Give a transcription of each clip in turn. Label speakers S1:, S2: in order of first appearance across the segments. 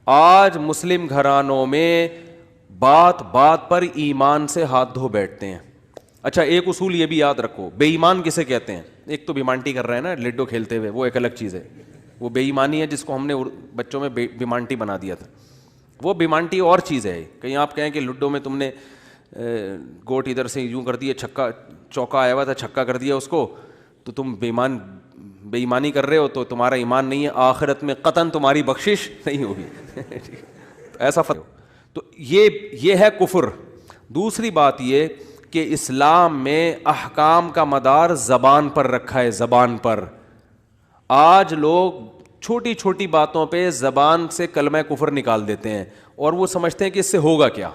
S1: آج مسلم گھرانوں میں بات بات پر ایمان سے ہاتھ دھو بیٹھتے ہیں. اچھا ایک اصول یہ بھی یاد رکھو, بے ایمان کسے کہتے ہیں؟ ایک تو بیمانٹی کر رہے ہیں نا لڈو کھیلتے ہوئے, وہ ایک الگ چیز ہے, وہ بے ایمانی ہے جس کو ہم نے بچوں میں بیمانٹی بنا دیا تھا. وہ بیمانٹی اور چیز ہے. کہیں آپ کہیں کہ لڈو میں تم نے گوٹ ادھر سے یوں کر دیا, چھکا چوکا آیا ہوا تھا چھکا کر دیا اس کو, تو تم بے ایمانی کر رہے ہو, تو تمہارا ایمان نہیں ہے, آخرت میں قطعاً تمہاری بخشش نہیں ہوگی. ایسا تو یہ ہے کفر. دوسری بات یہ کہ اسلام میں احکام کا مدار زبان پر رکھا ہے, زبان پر. آج لوگ چھوٹی چھوٹی باتوں پہ زبان سے کلمہ کفر نکال دیتے ہیں اور وہ سمجھتے ہیں کہ اس سے ہوگا کیا.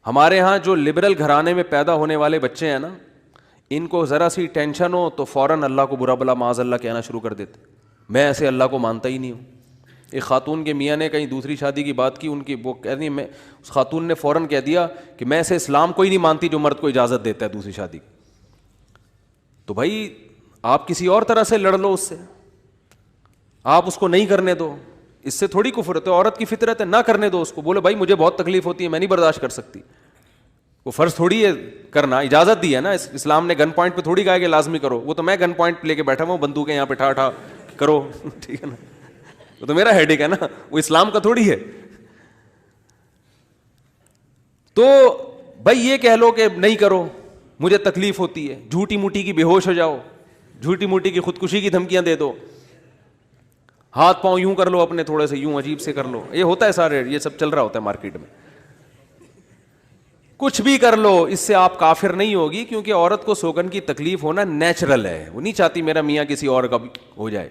S1: ہمارے ہاں جو لبرل گھرانے میں پیدا ہونے والے بچے ہیں نا, ان کو ذرا سی ٹینشن ہو تو فوراً اللہ کو برا بلا معاذ اللہ کہنا شروع کر دیتے. میں ایسے اللہ کو مانتا ہی نہیں ہوں. ایک خاتون کے میاں نے کہیں دوسری شادی کی بات کی, ان کی وہ کہہ رہی میں, اس خاتون نے فوراً کہہ دیا کہ میں ایسے اسلام کو ہی نہیں مانتی جو مرد کو اجازت دیتا ہے دوسری شادی کی. تو بھائی آپ کسی اور طرح سے لڑ لو اس سے, آپ اس کو نہیں کرنے دو, اس سے تھوڑی کفر ہے. تو عورت کی فطرت ہے, نہ کرنے دو اس کو, بولے بھائی مجھے بہت تکلیف ہوتی ہے, میں نہیں برداشت کر سکتی. وہ فرض تھوڑی ہے کرنا, اجازت دی ہے نا اسلام نے, گن پوائنٹ پہ تھوڑی کہا کہ لازمی کرو. وہ تو میں گن پوائنٹ لے کے بیٹھا ہوں, بندوقیں یہاں پہ ٹھا کرو, ٹھیک ہے نا, وہ تو میرا ہیڈک ہے نا, وہ اسلام کا تھوڑی ہے. تو بھائی یہ کہہ لو کہ نہیں کرو مجھے تکلیف ہوتی ہے, جھوٹی موٹی کی بے ہوش ہو جاؤ, جھوٹی موٹی کی خودکشی کی دھمکیاں دے دو, ہاتھ پاؤں یوں کر لو اپنے تھوڑے سے, یوں عجیب سے کر لو, یہ ہوتا ہے سارے, یہ سب چل رہا ہوتا ہے مارکیٹ میں. کچھ بھی کر لو, اس سے آپ کافر نہیں ہوگی, کیونکہ عورت کو سوگن کی تکلیف ہونا نیچرل ہے. وہ نہیں چاہتی میرا میاں کسی اور کا ہو جائے,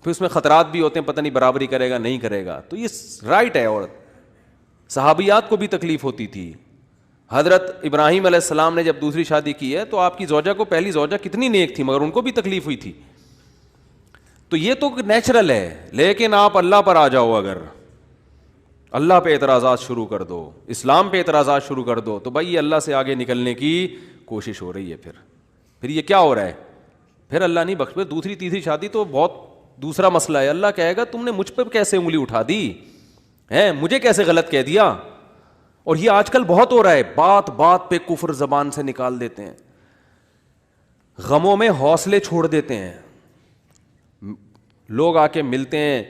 S1: پھر اس میں خطرات بھی ہوتے ہیں, پتہ نہیں برابری کرے گا نہیں کرے گا, تو یہ رائٹ ہے. عورت صحابیات کو بھی تکلیف ہوتی تھی. حضرت ابراہیم علیہ السلام نے جب دوسری شادی کی ہے تو آپ کی زوجہ کو, پہلی زوجہ کتنی نیک تھی مگر ان کو بھی تکلیف ہوئی تھی. تو یہ تو نیچرل ہے. لیکن آپ اللہ پر آ جاؤ, اگر اللہ پہ اعتراضات شروع کر دو, اسلام پہ اعتراضات شروع کر دو, تو بھائی یہ اللہ سے آگے نکلنے کی کوشش ہو رہی ہے. پھر یہ کیا ہو رہا ہے, پھر اللہ نہیں بخش. دوسری تیسری شادی تو بہت دوسرا مسئلہ ہے. اللہ کہے گا تم نے مجھ پہ کیسے انگلی اٹھا دی ہے, مجھے کیسے غلط کہہ دیا. اور یہ آج کل بہت ہو رہا ہے, بات بات پہ کفر زبان سے نکال دیتے ہیں, غموں میں حوصلے چھوڑ دیتے ہیں. لوگ آ کے ملتے ہیں,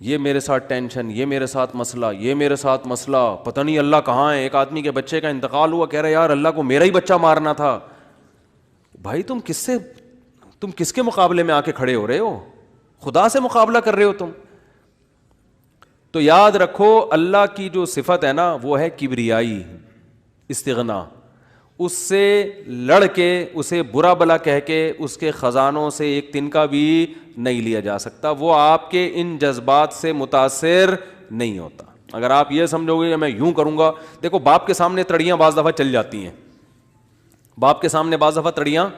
S1: یہ میرے ساتھ ٹینشن, یہ میرے ساتھ مسئلہ, یہ میرے ساتھ مسئلہ, پتہ نہیں اللہ کہاں ہے. ایک آدمی کے بچے کا انتقال ہوا, کہہ رہے یار اللہ کو میرا ہی بچہ مارنا تھا. بھائی تم کس کے مقابلے میں آ کے کھڑے ہو رہے ہو, خدا سے مقابلہ کر رہے ہو تم. تو یاد رکھو اللہ کی جو صفت ہے نا وہ ہے کبریائی, استغنا. اس سے لڑ کے, اسے برا بلا کہہ کے, اس کے خزانوں سے ایک تنکا بھی نہیں لیا جا سکتا. وہ آپ کے ان جذبات سے متاثر نہیں ہوتا. اگر آپ یہ سمجھو گے کہ میں یوں کروں گا, دیکھو باپ کے سامنے تڑیاں بعض دفعہ چل جاتی ہیں, باپ کے سامنے بعض دفعہ تڑیاں,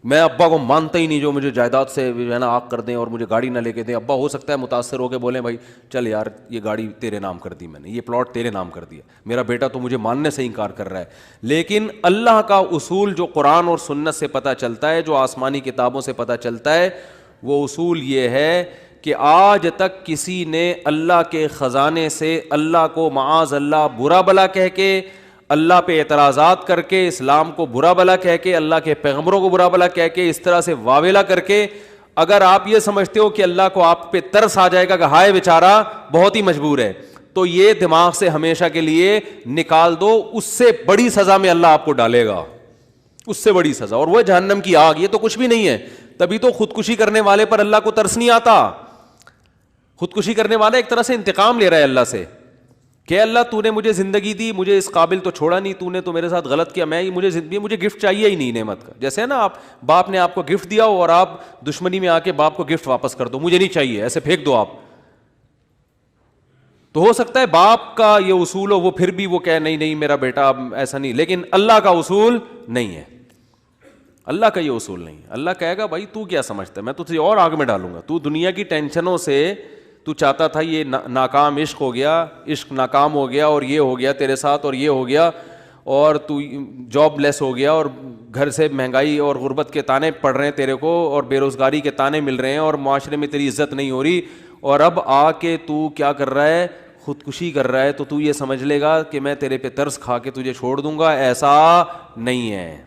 S1: میں ابا کو مانتا ہی نہیں جو مجھے جائیداد سے جو ہے نا آگ کر دیں اور مجھے گاڑی نہ لے کے دیں. ابا ہو سکتا ہے متاثر ہو کے بولیں بھائی چل یار یہ گاڑی تیرے نام کر دی میں نے, یہ پلاٹ تیرے نام کر دیا, میرا بیٹا تو مجھے ماننے سے انکار کر رہا ہے. لیکن اللہ کا اصول جو قرآن اور سنت سے پتہ چلتا ہے, جو آسمانی کتابوں سے پتہ چلتا ہے, وہ اصول یہ ہے کہ آج تک کسی نے اللہ کے خزانے سے اللہ کو معاذ اللہ برا بلا کہہ کے, اللہ پہ اعتراضات کر کے, اسلام کو برا بلا کہہ کے, اللہ کے پیغمبروں کو برا بلا کہہ کے, اس طرح سے واویلا کر کے, اگر آپ یہ سمجھتے ہو کہ اللہ کو آپ پہ ترس آ جائے گا کہ ہائے بیچارہ بہت ہی مجبور ہے, تو یہ دماغ سے ہمیشہ کے لیے نکال دو. اس سے بڑی سزا میں اللہ آپ کو ڈالے گا, اس سے بڑی سزا, اور وہ جہنم کی آگ. یہ تو کچھ بھی نہیں ہے. تبھی تو خودکشی کرنے والے پر اللہ کو ترس نہیں آتا. خودکشی کرنے والا ایک طرح سے انتقام لے رہا ہے اللہ سے کہ اللہ تو نے مجھے زندگی دی, مجھے اس قابل تو چھوڑا نہیں, تو نے تو میرے ساتھ غلط کیا, مجھے گفٹ چاہیے ہی نہیں نعمت کا. جیسے نا آپ باپ نے آپ کو گفٹ دیا ہو اور آپ دشمنی میں آ کے باپ کو گفٹ واپس کر دو, مجھے نہیں چاہیے, ایسے پھینک دو آپ. تو ہو سکتا ہے باپ کا یہ اصول ہو, وہ پھر بھی وہ کہے نہیں میرا بیٹا ایسا نہیں. لیکن اللہ کا اصول نہیں ہے, اللہ کا یہ اصول نہیں ہے. اللہ کہے گا بھائی تو کیا سمجھتا ہے, میں تجھے اور آگ میں ڈالوں گا. تو دنیا کی ٹینشنوں سے تو چاہتا تھا یہ ناکام عشق ہو گیا, عشق ناکام ہو گیا, اور یہ ہو گیا تیرے ساتھ, اور یہ ہو گیا, اور تو جاب لیس ہو گیا اور گھر سے مہنگائی اور غربت کے تانے پڑ رہے ہیں تیرے کو اور بے روزگاری کے تانے مل رہے ہیں اور معاشرے میں تیری عزت نہیں ہو رہی, اور اب آ کے تو کیا کر رہا ہے, خودکشی کر رہا ہے, تو یہ سمجھ لے گا کہ میں تیرے پہ ترس کھا کے تجھے چھوڑ دوں گا. ایسا نہیں ہے.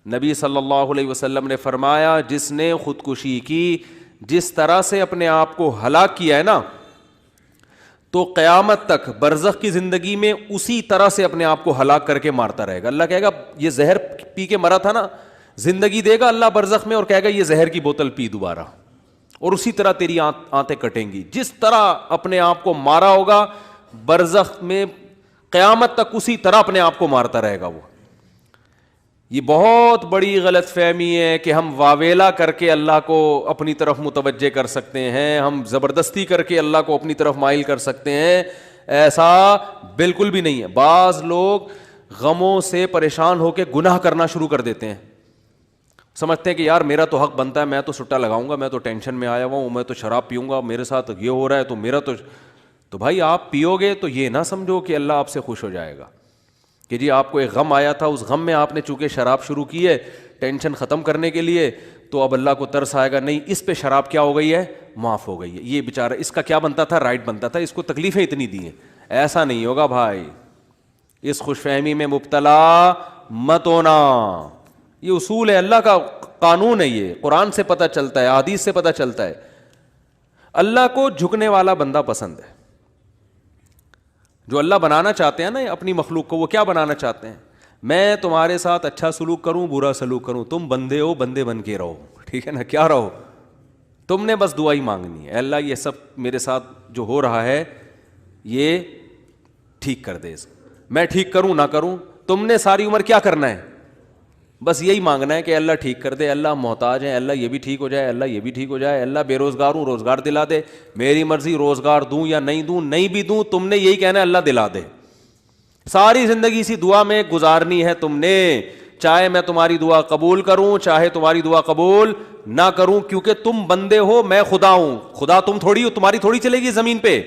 S1: نبی صلی اللہ علیہ وسلم نے فرمایا جس نے خودکشی کی, جس طرح سے اپنے آپ کو ہلاک کیا ہے نا, تو قیامت تک برزخ کی زندگی میں اسی طرح سے اپنے آپ کو ہلاک کر کے مارتا رہے گا. اللہ کہے گا یہ زہر پی کے مرا تھا نا, زندگی دے گا اللہ برزخ میں اور کہے گا یہ زہر کی بوتل پی دوبارہ, اور اسی طرح تیری آنتیں کٹیں گی. جس طرح اپنے آپ کو مارا ہوگا برزخ میں قیامت تک اسی طرح اپنے آپ کو مارتا رہے گا وہ. یہ بہت بڑی غلط فہمی ہے کہ ہم واویلا کر کے اللہ کو اپنی طرف متوجہ کر سکتے ہیں, ہم زبردستی کر کے اللہ کو اپنی طرف مائل کر سکتے ہیں. ایسا بالکل بھی نہیں ہے. بعض لوگ غموں سے پریشان ہو کے گناہ کرنا شروع کر دیتے ہیں, سمجھتے ہیں کہ یار میرا تو حق بنتا ہے, میں تو سٹا لگاؤں گا, میں تو ٹینشن میں آیا ہوا ہوں, میں تو شراب پیوں گا, میرے ساتھ یہ ہو رہا ہے تو میرا تو بھائی آپ پیو گے تو یہ نہ سمجھو کہ اللہ آپ سے خوش ہو جائے گا کہ جی آپ کو ایک غم آیا تھا, اس غم میں آپ نے چونکہ شراب شروع کی ہے ٹینشن ختم کرنے کے لیے, تو اب اللہ کو ترس آئے گا. نہیں, اس پہ شراب کیا ہو گئی ہے, معاف ہو گئی ہے. یہ بیچارہ اس کا کیا بنتا تھا, رائٹ بنتا تھا, اس کو تکلیفیں اتنی دی ہیں. ایسا نہیں ہوگا بھائی. اس خوش فہمی میں مبتلا مت ہونا. یہ اصول ہے, اللہ کا قانون ہے, یہ قرآن سے پتہ چلتا ہے, حدیث سے پتہ چلتا ہے. اللہ کو جھکنے والا بندہ پسند ہے. جو اللہ بنانا چاہتے ہیں نا اپنی مخلوق کو, وہ کیا بنانا چاہتے ہیں, میں تمہارے ساتھ اچھا سلوک کروں برا سلوک کروں, تم بندے ہو, بندے بن کے رہو, ٹھیک ہے نا, کیا رہو, تم نے بس دعا ہی مانگنی ہے, اللہ یہ سب میرے ساتھ جو ہو رہا ہے یہ ٹھیک کر دے, میں ٹھیک کروں نہ کروں, تم نے ساری عمر کیا کرنا ہے, بس یہی مانگنا ہے کہ اللہ ٹھیک کر دے, اللہ محتاج ہیں, اللہ یہ بھی ٹھیک ہو جائے, اللہ یہ بھی ٹھیک ہو جائے, اللہ بے روزگار ہوں روزگار دلا دے, میری مرضی روزگار دوں یا نہیں دوں, نہیں بھی دوں تم نے یہی کہنا ہے اللہ دلا دے. ساری زندگی اسی دعا میں گزارنی ہے تم نے, چاہے میں تمہاری دعا قبول کروں چاہے تمہاری دعا قبول نہ کروں, کیونکہ تم بندے ہو, میں خدا ہوں. خدا تم تھوڑی ہو, تمہاری تھوڑی چلے گی زمین پہ,